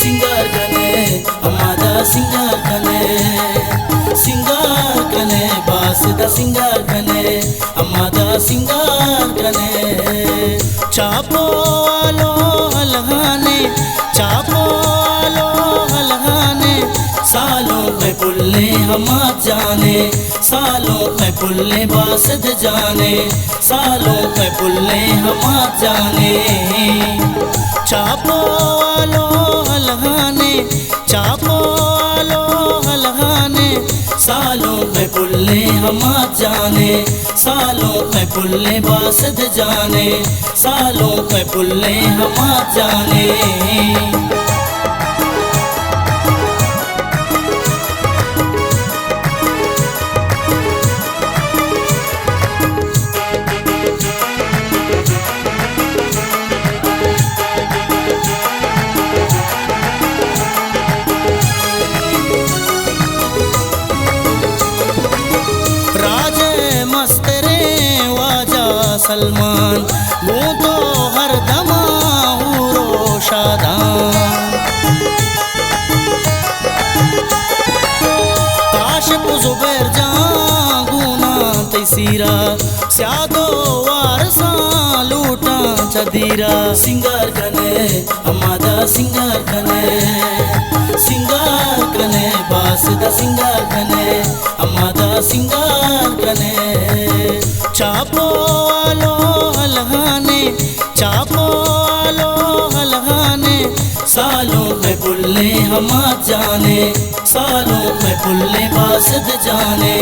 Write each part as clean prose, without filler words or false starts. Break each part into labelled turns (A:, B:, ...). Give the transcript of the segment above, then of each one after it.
A: सिंगार कने हमादा सिंगार कने बास दा सिंगार कने हमादा सिंगार कने चापो आलो हलहाने सालों में पुल्ले हम जाने सालों में पुल्ले बासद जाने सालों में पुल्ले हम जाने चापो आलो हलहाने सालों में पुल्ले हम जाने सालों में पुल्ले बासद जाने सालों में पुल्ले हम जाने सलमान वो तो हर दमा हूरो शादान काशिफ जुबैर जां गुना तैसीरा स्यादो वारसा लूटा चदीरा सिंगार कने हमादा सिंगार कने बास दा सिंगार कने हमादा सिंगार कने चापो आलो हलहाने सालों में पुल्ले हम जाने सालों में पुल्ले बासद जाने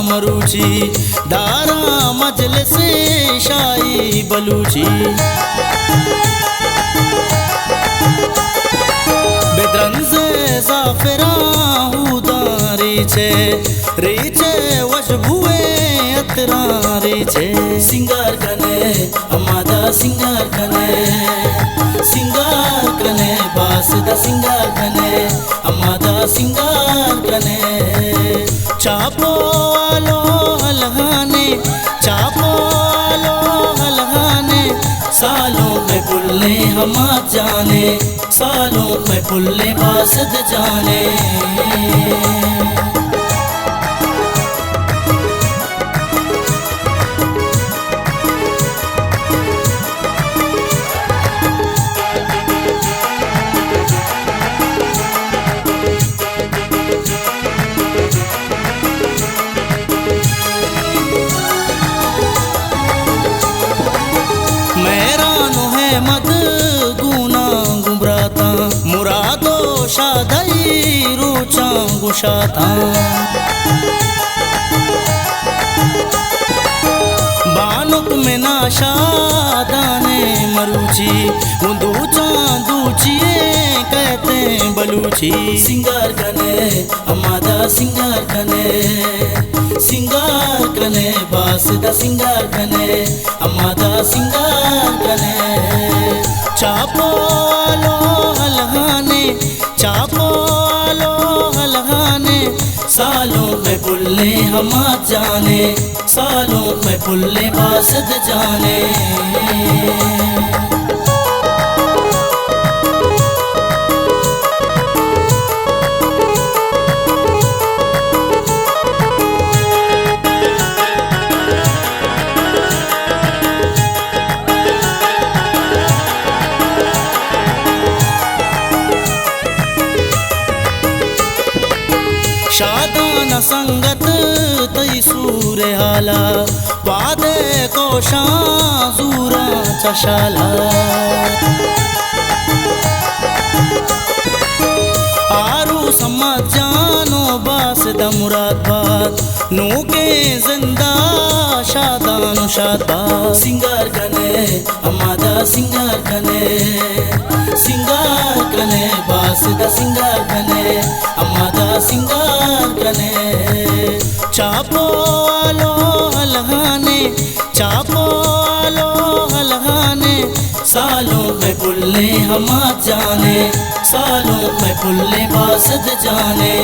A: मरूची दारा मजलिस शाही बलूची बेद्रंज जाफिरा हुदारी छे रीचे वशबुए अतरा रीचे सिंगार कने हमादा सिंगार कने बास दा सिंगार कने हमादा सिंगार कने चापो आलो हलहाने सालों में पुल्ले हम जाने सालों में पुल्ले बासद जाने मद गुना गुबराता मुरादो शादई रूचा गुशाता बानुक में नाशादाने मरूची दूचा दूचिए कहते बलूची सिंगार कने हमादा सिंगार कने बास दा सिंगार कने हमादा सिंगार कने चापो आलो हलहाने सालों में पुल्ले हम जाने सालों में पुल्ले बासद जाने शादान संगत तई सूरे हाला पादे कोशा जूरा चशाला आरू समझ जानो बास द मुराद बात नू के जिंदा शादान शानो शाता सिंगार कने हमादा सिंगार कने बास दा सिंगार कने हमादा सिंगार कने चापो आलो हलहाने सालों में पुल्ले हमा जाने सालों में पुल्ले बासद जाने।